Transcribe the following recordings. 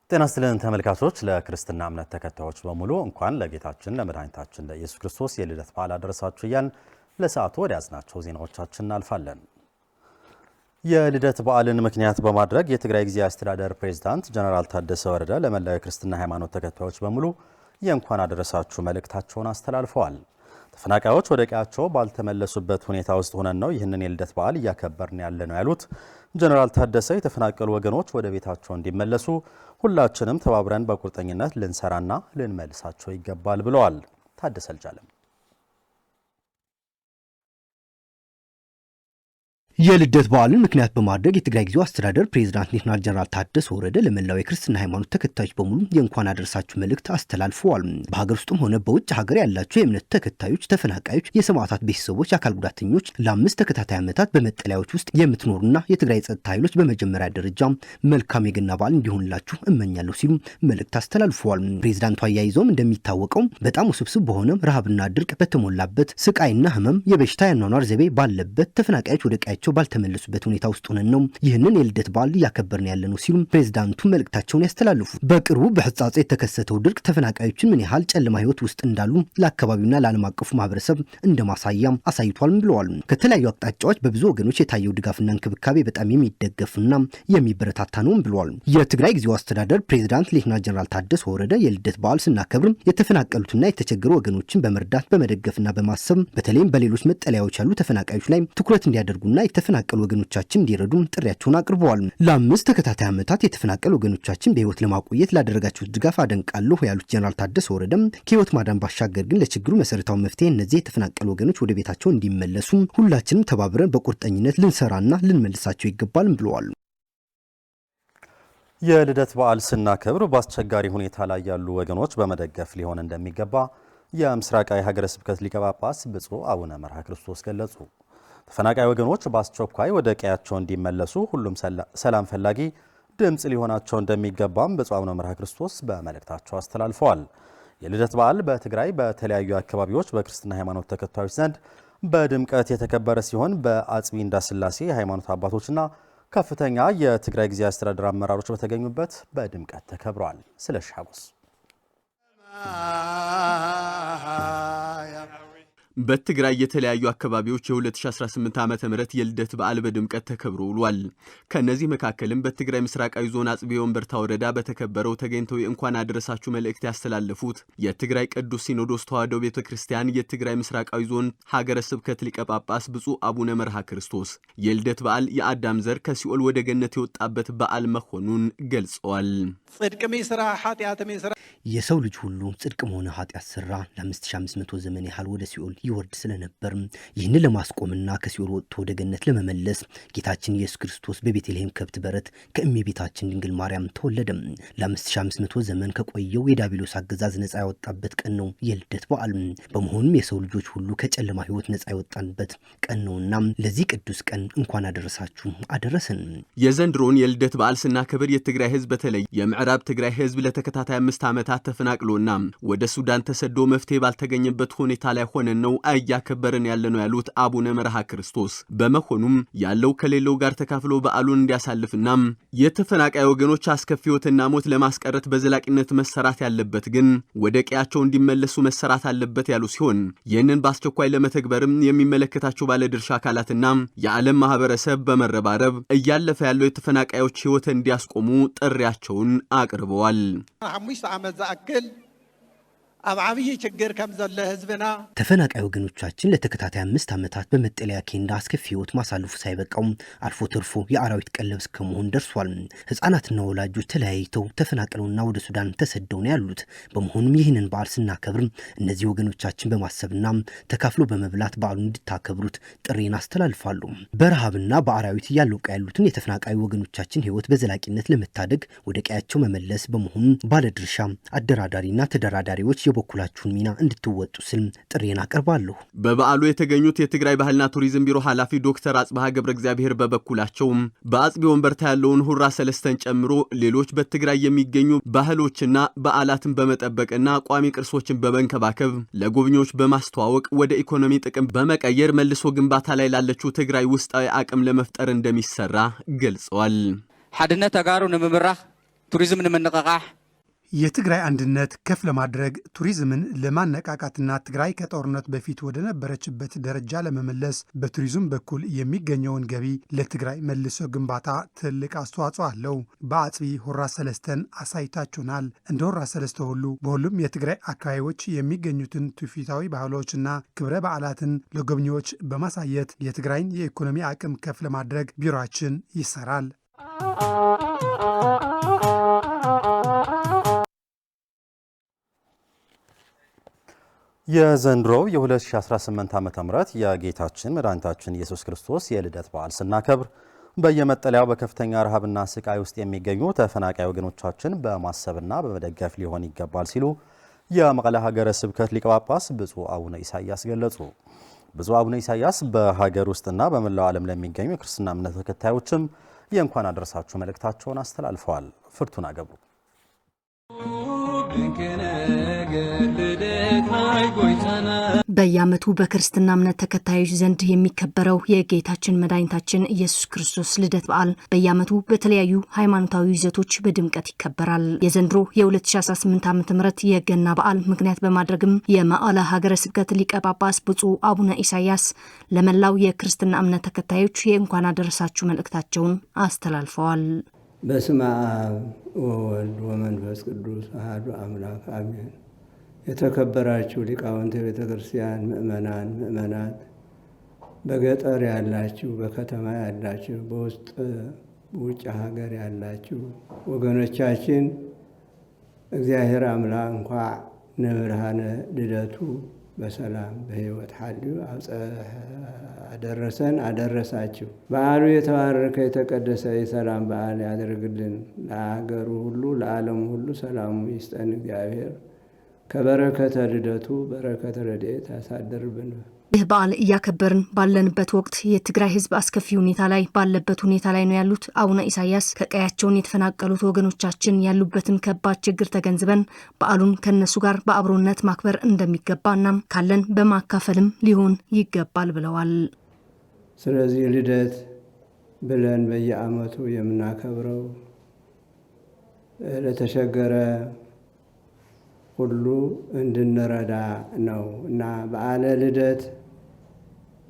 ጤና ይስጥልን ተመልካቾች ለክርስትና እምነት ተከታዮች በሙሉ እንኳን ለጌታችን ለመድኃኒታችን ለኢየሱስ ክርስቶስ የልደት በዓል አደረሳችሁ እያልን ለሰዓቱ ወደ ያዝናቸው ዜናዎቻችን እናልፋለን። የልደት በዓልን ምክንያት በማድረግ የትግራይ ጊዜያዊ አስተዳደር ፕሬዝዳንት ጀነራል ታደሰ ወረደ ለመላው የክርስትና ሃይማኖት ተከታዮች በሙሉ የእንኳን አደረሳችሁ መልእክታቸውን አስተላልፈዋል። ተፈናቃዮች ወደ ቀያቸው ባልተመለሱበት ሁኔታ ውስጥ ሆነን ነው ይህንን የልደት በዓል እያከበርን ያለነው ያሉት ጀነራል ታደሰ የተፈናቀሉ ወገኖች ወደ ቤታቸው እንዲመለሱ ሁላችንም ተባብረን በቁርጠኝነት ልንሰራና ልንመልሳቸው ይገባል ብለዋል። ታደሰ አልጃለም የልደት በዓልን ምክንያት በማድረግ የትግራይ ጊዜያዊ አስተዳደር ፕሬዝዳንት ሌተናል ጀነራል ታደሰ ወረደ ለመላው የክርስትና ሃይማኖት ተከታዮች በሙሉ የእንኳን አደረሳችሁ መልእክት አስተላልፈዋል። በሀገር ውስጥም ሆነ በውጭ ሀገር ያላችሁ የእምነት ተከታዮች፣ ተፈናቃዮች፣ የሰማዕታት ቤተሰቦች፣ የአካል ጉዳተኞች ለ5 ተከታታይ ዓመታት በመጠለያዎች ውስጥ የምትኖሩና የትግራይ ጸጥታ ኃይሎች በመጀመሪያ ደረጃ መልካም የገና በዓል እንዲሆንላችሁ እመኛለሁ ሲሉ መልእክት አስተላልፈዋል። ፕሬዝዳንቱ አያይዘውም እንደሚታወቀው በጣም ውስብስብ በሆነ ረሃብና ድርቅ በተሞላበት ስቃይና ህመም የበሽታ ያኗኗር ዘይቤ ባለበት ተፈናቃዮች ወደ ቀያቸው ባልተመለሱበት ሁኔታ ውስጥ ሆነን ነው ይህንን የልደት በዓል እያከበርን ያለነው ሲሉ ፕሬዝዳንቱ መልእክታቸውን ያስተላልፉ። በቅርቡ በህጻጽ የተከሰተው ድርቅ ተፈናቃዮችን ምን ያህል ጨለማ ህይወት ውስጥ እንዳሉ ለአካባቢውና ለዓለም አቀፉ ማህበረሰብ እንደማሳያ አሳይቷልም ብለዋል። ከተለያዩ አቅጣጫዎች በብዙ ወገኖች የታየው ድጋፍና እንክብካቤ በጣም የሚደገፍና የሚበረታታ ነውም ብለዋል። የትግራይ ጊዜያዊ አስተዳደር ፕሬዝዳንት ሌተናል ጀነራል ታደሰ ወረደ የልደት በዓል ስናከብር የተፈናቀሉትና የተቸገሩ ወገኖችን በመርዳት በመደገፍና በማሰብ በተለይም በሌሎች መጠለያዎች ያሉ ተፈናቃዮች ላይ ትኩረት እንዲያደርጉና የተፈናቀሉ ወገኖቻችን እንዲረዱ ጥሪያቸውን አቅርበዋል። ለ5 ተከታታይ ዓመታት የተፈናቀሉ ወገኖቻችን በህይወት ለማቆየት ላደረጋችሁት ድጋፍ አደንቃለሁ ያሉት ጀነራል ታደሰ ወረደም ከህይወት ማዳን ባሻገር ግን ለችግሩ መሰረታዊ መፍትሄ እነዚህ የተፈናቀሉ ወገኖች ወደ ቤታቸው እንዲመለሱ ሁላችንም ተባብረን በቁርጠኝነት ልንሰራና ልንመልሳቸው ይገባል ብለዋል። የልደት በዓል ስናከብር በአስቸጋሪ ሁኔታ ላይ ያሉ ወገኖች በመደገፍ ሊሆን እንደሚገባ የምስራቃዊ ሀገረ ስብከት ሊቀ ጳጳስ ብፁዕ አቡነ መርሃ ክርስቶስ ገለጹ። ተፈናቃይ ወገኖች በአስቸኳይ ወደ ቀያቸው እንዲመለሱ ሁሉም ሰላም ፈላጊ ድምጽ ሊሆናቸው እንደሚገባም ብፁዕ አቡነ መርሃ ክርስቶስ በመልእክታቸው አስተላልፈዋል። የልደት በዓል በትግራይ በተለያዩ አካባቢዎች በክርስትና ሃይማኖት ተከታዮች ዘንድ በድምቀት የተከበረ ሲሆን በአጽቢ እንዳስላሴ የሃይማኖት አባቶችና ከፍተኛ የትግራይ ጊዜያዊ አስተዳደር አመራሮች በተገኙበት በድምቀት ተከብሯል። ስለሻጎስ በትግራይ የተለያዩ አካባቢዎች የ2018 ዓመተ ምህረት የልደት በዓል በድምቀት ተከብሮ ውሏል። ከነዚህ መካከልም በትግራይ ምስራቃዊ ዞን አጽቢ ወንበርታ ወረዳ በተከበረው ተገኝተው የእንኳን አደረሳችሁ መልእክት ያስተላለፉት የትግራይ ቅዱስ ሲኖዶስ ተዋሕዶ ቤተክርስቲያን የትግራይ ምስራቃዊ ዞን ሀገረ ስብከት ሊቀ ጳጳስ ብፁዕ አቡነ መርሃ ክርስቶስ የልደት በዓል የአዳም ዘር ከሲኦል ወደ ገነት የወጣበት በዓል መሆኑን ገልጸዋል። ጽድቅሚ ስራ ኃጢአትሚ ስራ የሰው ልጅ ሁሉ ጽድቅም ሆነ ኃጢአት ሰራ ለ5500 ዘመን ያህል ወደ ሲኦል ይወርድ ስለነበር ይህንን ለማስቆምና ከሲኦል ወጥቶ ወደ ገነት ለመመለስ ጌታችን ኢየሱስ ክርስቶስ በቤተልሔም ከብት በረት ከእመቤታችን ድንግል ማርያም ተወለደ። ለ5500 ዘመን ከቆየው የዲያብሎስ አገዛዝ ነፃ ያወጣበት ቀን ነው የልደት በዓል። በመሆኑም የሰው ልጆች ሁሉ ከጨለማ ህይወት ነፃ ያወጣንበት ቀን ነውና ለዚህ ቅዱስ ቀን እንኳን አደረሳችሁ አደረሰን። የዘንድሮን የልደት በዓል ስናከብር የትግራይ ህዝብ በተለይ የምዕራብ ትግራይ ህዝብ ለተከታታይ 5 ዓመታት ተፈናቅሎና ወደ ሱዳን ተሰዶ መፍትሄ ባልተገኘበት ሁኔታ ላይ ሆነን ነው እያከበርን ያለነው ያሉት አቡነ መርሃ ክርስቶስ በመሆኑም ያለው ከሌለው ጋር ተካፍሎ በዓሉን እንዲያሳልፍና የተፈናቃይ ወገኖች አስከፊ ህይወትና ሞት ለማስቀረት በዘላቂነት መሰራት ያለበት ግን ወደ ቀያቸው እንዲመለሱ መሰራት አለበት ያሉ ሲሆን ይህንን በአስቸኳይ ለመተግበርም የሚመለከታቸው ባለድርሻ አካላትና የዓለም ማህበረሰብ በመረባረብ እያለፈ ያለው የተፈናቃዮች ህይወት እንዲያስቆሙ ጥሪያቸውን አቅርበዋል። 5 ዓመት ዘአክል አብ ዓብይ ችግር ከም ዘለ ህዝብና ተፈናቃይ ወገኖቻችን ለተከታታይ 5 ዓመታት በመጠለያ ኬንዳ አስከፊ ህይወት ማሳለፉ ሳይበቃው አልፎ ተርፎ የአራዊት ቀለብ እስከመሆን ደርሷል። ህፃናትና ወላጆች ተለያይተው ተፈናቅለውና ወደ ሱዳን ተሰደው ነው ያሉት። በመሆኑም ይህንን በዓል ስናከብር እነዚህ ወገኖቻችን በማሰብና ተካፍሎ በመብላት በዓሉን እንድታከብሩት ጥሪን አስተላልፋሉ። በረሃብና በአራዊት እያለቁ ያሉትን የተፈናቃይ ወገኖቻችን ህይወት በዘላቂነት ለመታደግ ወደ ቀያቸው መመለስ በመሆኑ ባለድርሻ አደራዳሪና ተደራዳሪዎች የበኩላችሁን ሚና እንድትወጡ ስል ጥሪን አቀርባለሁ። በበዓሉ የተገኙት የትግራይ ባህልና ቱሪዝም ቢሮ ኃላፊ ዶክተር አጽባሃ ገብረ እግዚአብሔር በበኩላቸው በአጽቢ ወንበርታ ያለውን ሁራ ሰለስተን ጨምሮ ሌሎች በትግራይ የሚገኙ ባህሎችና በዓላትን በመጠበቅና ቋሚ ቅርሶችን በመንከባከብ ለጎብኚዎች በማስተዋወቅ ወደ ኢኮኖሚ ጥቅም በመቀየር መልሶ ግንባታ ላይ ላለችው ትግራይ ውስጣዊ አቅም ለመፍጠር እንደሚሰራ ገልጸዋል። ሓድነት ተጋሩ ንምምራኽ ቱሪዝም ንምንቅቃሕ የትግራይ አንድነት ከፍ ለማድረግ ቱሪዝምን ለማነቃቃትና ትግራይ ከጦርነት በፊት ወደ ነበረችበት ደረጃ ለመመለስ በቱሪዝም በኩል የሚገኘውን ገቢ ለትግራይ መልሶ ግንባታ ትልቅ አስተዋጽኦ አለው። በአጽቢ ሆራ ሰለስተን አሳይታችሁናል። እንደ ሆራ ሰለስተ ሁሉ በሁሉም የትግራይ አካባቢዎች የሚገኙትን ትውፊታዊ ባህሎችና ክብረ በዓላትን ለጎብኚዎች በማሳየት የትግራይን የኢኮኖሚ አቅም ከፍ ለማድረግ ቢሮአችን ይሰራል። የዘንድሮው የ2018 ዓ.ም የጌታችን መድኃኒታችን ኢየሱስ ክርስቶስ የልደት በዓል ስናከብር በየመጠለያው በከፍተኛ ረሃብና ስቃይ ውስጥ የሚገኙ ተፈናቃይ ወገኖቻችን በማሰብና በመደገፍ ሊሆን ይገባል ሲሉ የመቀለ ሀገረ ስብከት ሊቀ ጳጳስ ብፁዕ አቡነ ኢሳያስ ገለጹ። ብፁዕ አቡነ ኢሳያስ በሀገር ውስጥና በመላው ዓለም ለሚገኙ የክርስትና እምነት ተከታዮችም የእንኳን አደረሳችሁ መልእክታቸውን አስተላልፈዋል። ፍርቱና ገብሩ በየዓመቱ በክርስትና እምነት ተከታዮች ዘንድ የሚከበረው የጌታችን መድኃኒታችን ኢየሱስ ክርስቶስ ልደት በዓል በየዓመቱ በተለያዩ ሃይማኖታዊ ይዘቶች በድምቀት ይከበራል። የዘንድሮ የ2018 ዓ.ም የገና በዓል ምክንያት በማድረግም የመቀለ ሀገረ ስብከት ሊቀ ጳጳስ ብፁዕ አቡነ ኢሳያስ ለመላው የክርስትና እምነት ተከታዮች የእንኳን አደረሳችሁ መልእክታቸውን አስተላልፈዋል። በስመ አብ ወወልድ ወመንፈስ ቅዱስ አሐዱ አምላክ አሜን። የተከበራችሁ ሊቃውንተ ቤተ ክርስቲያን፣ ምእመናን፣ ምእመናት፣ በገጠር ያላችሁ፣ በከተማ ያላችሁ፣ በውስጥ በውጭ ሀገር ያላችሁ ወገኖቻችን እግዚአብሔር አምላክ እንኳ ንብርሃነ ልደቱ በሰላም በሕይወት ሐልዩ አደረሰን አደረሳችሁ። በዓሉ የተባረከ የተቀደሰ የሰላም በዓል ያደርግልን። ለሀገሩ ሁሉ ለዓለሙ ሁሉ ሰላሙ ይስጠን እግዚአብሔር። ከበረከተ ልደቱ በረከተ ረድኤት ያሳድርብን። ይህ በዓል እያከበርን ባለንበት ወቅት የትግራይ ሕዝብ አስከፊ ሁኔታ ላይ ባለበት ሁኔታ ላይ ነው ያሉት አቡነ ኢሳያስ ከቀያቸውን የተፈናቀሉት ወገኖቻችን ያሉበትን ከባድ ችግር ተገንዝበን በዓሉን ከነሱ ጋር በአብሮነት ማክበር እንደሚገባና ካለን በማካፈልም ሊሆን ይገባል ብለዋል። ስለዚህ ልደት ብለን በየዓመቱ የምናከብረው ለተቸገረ ሁሉ እንድንረዳ ነው እና በዓለ ልደት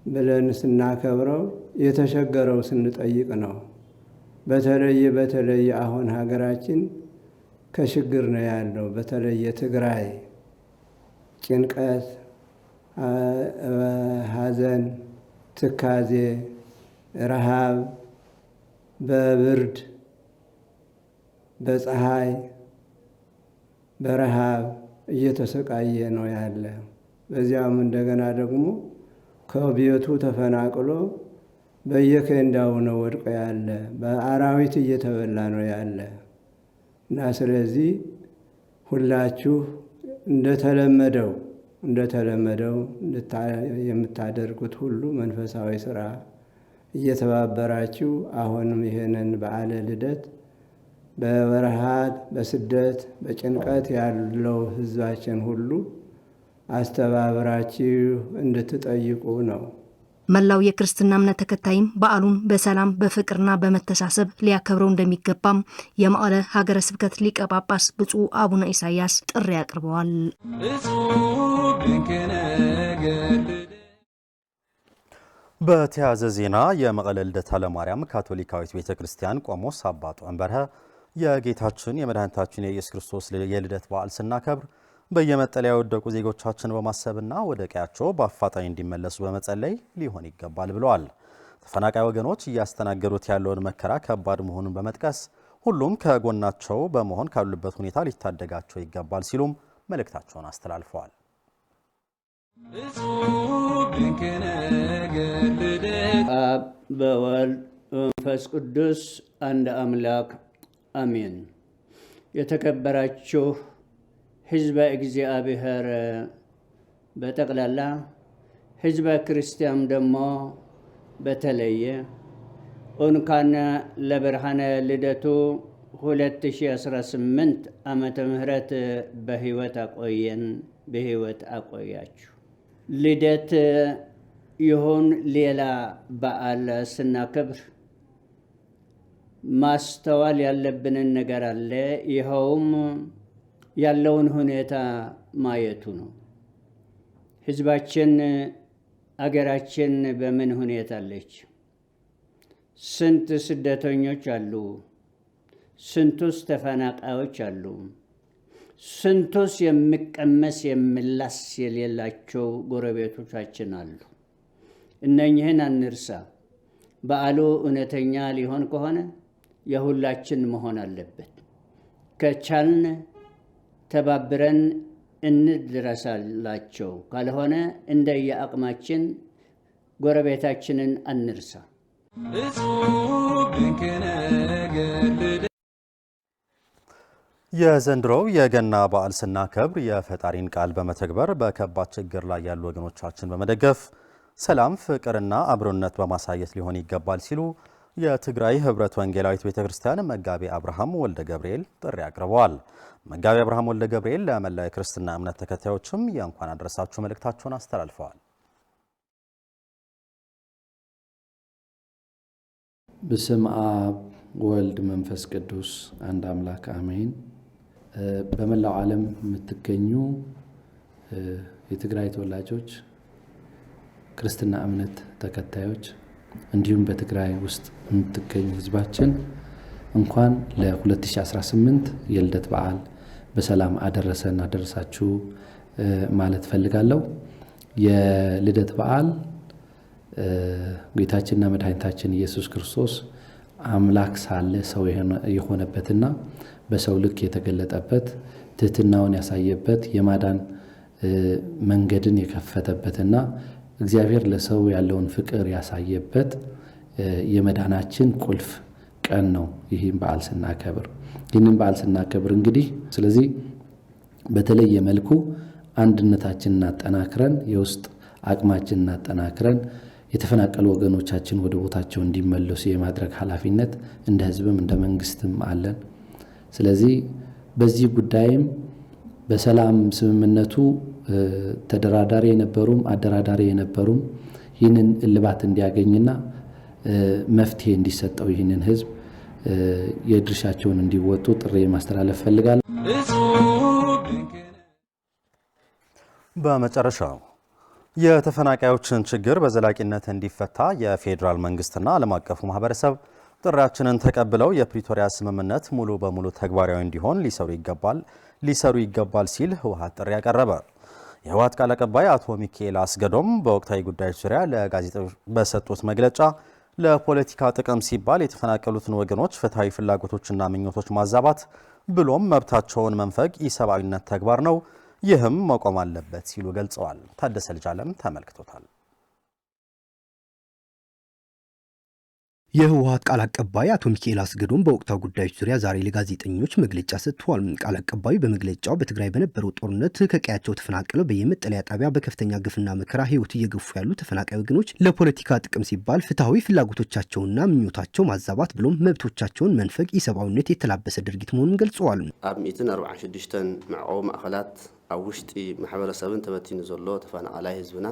ብለን ስናከብረው የተቸገረው ስንጠይቅ ነው። በተለይ አሁን ሀገራችን ከችግር ነው ያለው። በተለይ ትግራይ ጭንቀት፣ ሐዘን፣ ትካዜ፣ ረሃብ፣ በብርድ በፀሐይ በረሃብ እየተሰቃየ ነው ያለ። በዚያም እንደገና ደግሞ ከቤቱ ተፈናቅሎ በየኬንዳው ነው ወድቆ ያለ። በአራዊት እየተበላ ነው ያለ እና ስለዚህ ሁላችሁ እንደተለመደው የምታደርጉት ሁሉ መንፈሳዊ ስራ እየተባበራችሁ አሁንም ይሄንን በዓለ ልደት በበረሃት በስደት በጭንቀት ያለው ሕዝባችን ሁሉ አስተባብራችሁ እንድትጠይቁ ነው። መላው የክርስትና እምነት ተከታይም በዓሉን በሰላም በፍቅርና በመተሳሰብ ሊያከብረው እንደሚገባም የመቀለ ሀገረ ስብከት ሊቀ ጳጳስ ብፁዕ አቡነ ኢሳያስ ጥሪ አቅርበዋል። በተያያዘ ዜና የመቀለ ልደታ ለማርያም ካቶሊካዊት ቤተ ክርስቲያን ቆሞስ አባ ጦንበርሀ የጌታችን የመድኃኒታችን የኢየሱስ ክርስቶስ የልደት በዓል ስናከብር በየመጠለያ የወደቁ ዜጎቻችን በማሰብና ወደ ቀያቸው በአፋጣኝ እንዲመለሱ በመጸለይ ሊሆን ይገባል ብለዋል። ተፈናቃይ ወገኖች እያስተናገዱት ያለውን መከራ ከባድ መሆኑን በመጥቀስ ሁሉም ከጎናቸው በመሆን ካሉበት ሁኔታ ሊታደጋቸው ይገባል ሲሉም መልእክታቸውን አስተላልፈዋል። አብ በወልድ በመንፈስ ቅዱስ አንድ አምላክ አሜን። የተከበራችሁ ሕዝበ እግዚአብሔር በጠቅላላ ሕዝበ ክርስቲያን ደግሞ በተለየ እንኳን ለብርሃነ ልደቱ 2018 ዓመተ ምህረት በሕይወት አቆየን፣ በሕይወት አቆያችሁ። ልደት ይሁን ሌላ በዓል ስናከብር ማስተዋል ያለብንን ነገር አለ። ይኸውም ያለውን ሁኔታ ማየቱ ነው። ህዝባችን አገራችን በምን ሁኔታ አለች? ስንት ስደተኞች አሉ? ስንቱስ ተፈናቃዮች አሉ? ስንቱስ የሚቀመስ የሚላስ የሌላቸው ጎረቤቶቻችን አሉ? እነኚህን አንርሳ። በዓሉ እውነተኛ ሊሆን ከሆነ የሁላችን መሆን አለበት። ከቻልን ተባብረን እንድረሳላቸው፣ ካልሆነ እንደየአቅማችን ጎረቤታችንን አንርሳ። የዘንድሮው የገና በዓል ስናከብር የፈጣሪን ቃል በመተግበር በከባድ ችግር ላይ ያሉ ወገኖቻችን በመደገፍ ሰላም፣ ፍቅርና አብሮነት በማሳየት ሊሆን ይገባል ሲሉ የትግራይ ህብረት ወንጌላዊት ቤተክርስቲያን መጋቢ አብርሃም ወልደ ገብርኤል ጥሪ አቅርበዋል። መጋቢ አብርሃም ወልደ ገብርኤል ለመላው የክርስትና እምነት ተከታዮችም የእንኳን አደረሳችሁ መልእክታቸውን አስተላልፈዋል። በስመ አብ ወልድ መንፈስ ቅዱስ አንድ አምላክ አሜን። በመላው ዓለም የምትገኙ የትግራይ ተወላጆች፣ ክርስትና እምነት ተከታዮች እንዲሁም በትግራይ ውስጥ የምትገኙ ህዝባችን እንኳን ለ2018 የልደት በዓል በሰላም አደረሰን አደረሳችሁ ማለት ፈልጋለሁ። የልደት በዓል ጌታችንና መድኃኒታችን ኢየሱስ ክርስቶስ አምላክ ሳለ ሰው የሆነበትና በሰው ልክ የተገለጠበት ትህትናውን ያሳየበት የማዳን መንገድን የከፈተበትና እግዚአብሔር ለሰው ያለውን ፍቅር ያሳየበት የመዳናችን ቁልፍ ቀን ነው። ይህን በዓል ስናከብር እንግዲህ ስለዚህ በተለየ መልኩ አንድነታችንን አጠናክረን የውስጥ አቅማችንን አጠናክረን የተፈናቀሉ ወገኖቻችን ወደ ቦታቸው እንዲመለሱ የማድረግ ኃላፊነት እንደ ህዝብም እንደ መንግስትም አለን። ስለዚህ በዚህ ጉዳይም በሰላም ስምምነቱ ተደራዳሪ የነበሩም አደራዳሪ የነበሩም ይህንን እልባት እንዲያገኝና መፍትሄ እንዲሰጠው ይህንን ህዝብ የድርሻቸውን እንዲወጡ ጥሪ ማስተላለፍ ፈልጋለሁ። በመጨረሻው የተፈናቃዮችን ችግር በዘላቂነት እንዲፈታ የፌዴራል መንግስትና ዓለም አቀፉ ማህበረሰብ ጥሪያችንን ተቀብለው የፕሪቶሪያ ስምምነት ሙሉ በሙሉ ተግባራዊ እንዲሆን ሊሰሩ ይገባል ሲል ህወሓት ጥሪ ያቀረበ። የህወሓት ቃል አቀባይ አቶ ሚካኤል አስገዶም በወቅታዊ ጉዳዮች ዙሪያ ለጋዜጠኞች በሰጡት መግለጫ ለፖለቲካ ጥቅም ሲባል የተፈናቀሉትን ወገኖች ፍትሐዊ ፍላጎቶችና ምኞቶች ማዛባት ብሎም መብታቸውን መንፈግ ኢሰብአዊነት ተግባር ነው፣ ይህም መቆም አለበት ሲሉ ገልጸዋል። ታደሰ ልጅአለም ተመልክቶታል። የህወሓት ቃል አቀባይ አቶ ሚካኤል አስገዶም በወቅታዊ ጉዳዮች ዙሪያ ዛሬ ለጋዜጠኞች መግለጫ ሰጥተዋል። ቃል አቀባዩ በመግለጫው በትግራይ በነበረው ጦርነት ከቀያቸው ተፈናቅለው በየመጠለያ ጣቢያ በከፍተኛ ግፍና መከራ ህይወት እየገፉ ያሉ ተፈናቃይ ወገኖች ለፖለቲካ ጥቅም ሲባል ፍትሐዊ ፍላጎቶቻቸውና ምኞታቸው ማዛባት ብሎም መብቶቻቸውን መንፈግ ኢሰብአዊነት የተላበሰ ድርጊት መሆኑን ገልጸዋል። ኣብ 146 መዕቆቢ ማእከላት ኣብ ውሽጢ ማሕበረሰብን ተበቲኑ ዘሎ ተፈናቃላይ ህዝብና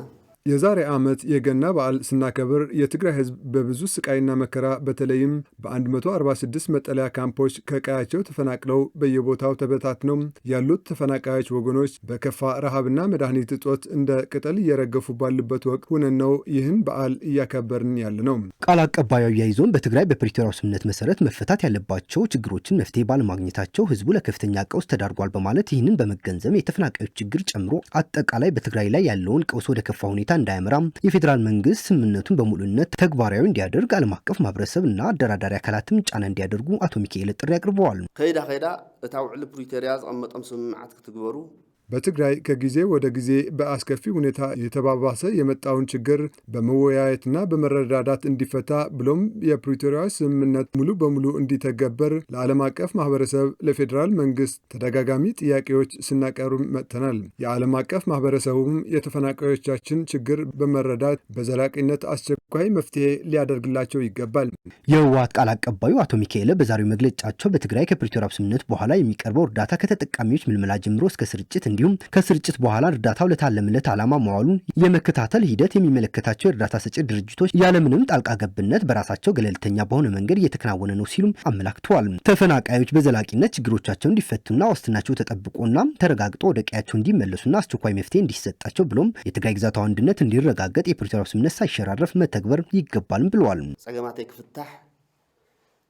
የዛሬ ዓመት የገና በዓል ስናከብር የትግራይ ህዝብ በብዙ ስቃይና መከራ በተለይም በ146 መጠለያ ካምፖች ከቀያቸው ተፈናቅለው በየቦታው ተበታትነው ያሉት ተፈናቃዮች ወገኖች በከፋ ረሃብና መድኃኒት እጦት እንደ ቅጠል እየረገፉ ባሉበት ወቅት ሆነን ነው ይህን በዓል እያከበርን ያለ ነው። ቃል አቀባዩ አያይዞም በትግራይ በፕሪቶሪያው ስምምነት መሰረት መፈታት ያለባቸው ችግሮችን መፍትሄ ባለማግኘታቸው ህዝቡ ለከፍተኛ ቀውስ ተዳርጓል በማለት ይህንን በመገንዘብ የተፈናቃዮች ችግር ጨምሮ አጠቃላይ በትግራይ ላይ ያለውን ቀውስ ወደ ከፋ ሁኔታ እንዳያመራም የፌዴራል መንግስት ስምምነቱን በሙሉነት ተግባራዊ እንዲያደርግ ዓለም አቀፍ ማህበረሰብ እና አደራዳሪ አካላትም ጫና እንዲያደርጉ አቶ ሚካኤል ጥሪ አቅርበዋል። ከይዳ እታ ውዕል ፕሪቶሪያ ዝቀመጠም ስምምዓት ክትግበሩ በትግራይ ከጊዜ ወደ ጊዜ በአስከፊ ሁኔታ የተባባሰ የመጣውን ችግር በመወያየትና በመረዳዳት እንዲፈታ ብሎም የፕሪቶሪያ ስምምነት ሙሉ በሙሉ እንዲተገበር ለዓለም አቀፍ ማህበረሰብ ለፌዴራል መንግስት ተደጋጋሚ ጥያቄዎች ስናቀርብ መጥተናል። የዓለም አቀፍ ማህበረሰቡም የተፈናቃዮቻችን ችግር በመረዳት በዘላቂነት አስቸኳይ መፍትሄ ሊያደርግላቸው ይገባል። የህወሓት ቃል አቀባዩ አቶ ሚካኤል በዛሬው መግለጫቸው በትግራይ ከፕሪቶሪያ ስምምነት በኋላ የሚቀርበው እርዳታ ከተጠቃሚዎች ምልመላ ጀምሮ እስከ ስርጭት እንዲሁም ከስርጭት በኋላ እርዳታው ለታለመለት ዓላማ መዋሉን የመከታተል ሂደት የሚመለከታቸው የእርዳታ ሰጪ ድርጅቶች ያለምንም ጣልቃ ገብነት በራሳቸው ገለልተኛ በሆነ መንገድ እየተከናወነ ነው ሲሉም አመላክተዋል። ተፈናቃዮች በዘላቂነት ችግሮቻቸው እንዲፈቱና ዋስትናቸው ተጠብቆና ተረጋግጦ ወደ ቀያቸው እንዲመለሱና አስቸኳይ መፍትሄ እንዲሰጣቸው ብሎም የትግራይ ግዛት አንድነት እንዲረጋገጥ የፕሪቶሪያው ስምምነት ሳይሸራረፍ መተግበር ይገባልም ብለዋል። ጸገማተይ ክፍታሕ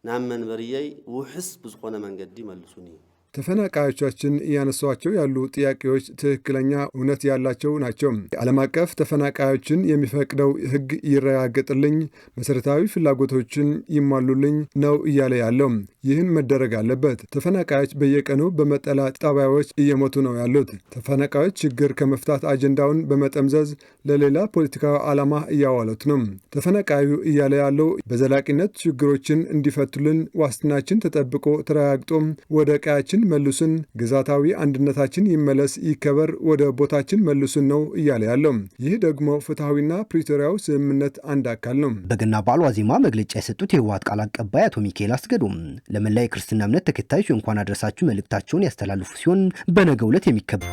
ናብ መንበርየይ ውሕስ ብዝኾነ መንገዲ መልሱኒ ተፈናቃዮቻችን እያነሷቸው ያሉ ጥያቄዎች ትክክለኛ እውነት ያላቸው ናቸው። የዓለም አቀፍ ተፈናቃዮችን የሚፈቅደው ሕግ ይረጋገጥልኝ፣ መሰረታዊ ፍላጎቶችን ይሟሉልኝ ነው እያለ ያለው። ይህን መደረግ አለበት። ተፈናቃዮች በየቀኑ በመጠለያ ጣቢያዎች እየሞቱ ነው ያሉት። ተፈናቃዮች ችግር ከመፍታት አጀንዳውን በመጠምዘዝ ለሌላ ፖለቲካዊ ዓላማ እያዋሉት ነው። ተፈናቃዩ እያለ ያለው በዘላቂነት ችግሮችን እንዲፈቱልን፣ ዋስትናችን ተጠብቆ ተረጋግጦ ወደ ቀያችን መልሱን፣ ግዛታዊ አንድነታችን ይመለስ፣ ይከበር፣ ወደ ቦታችን መልሱን ነው እያለ ያለው። ይህ ደግሞ ፍትሐዊና ፕሪቶሪያው ስምምነት አንድ አካል ነው። በገና በዓል ዋዜማ መግለጫ የሰጡት የህወሓት ቃል አቀባይ አቶ ሚካኤል አስገዶም ለመላ የክርስትና እምነት ተከታዮች እንኳን አደረሳችሁ መልእክታቸውን ያስተላልፉ ሲሆን በነገው ዕለት የሚከበር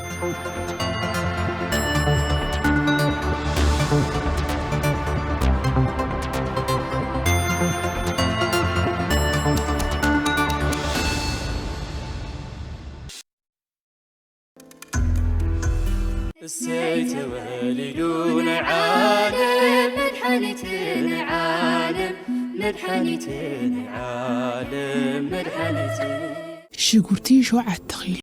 السيت والدون عالم مدحنتين عالم مدحنتين عالم مدحنتين شقرتي شو عالتخيل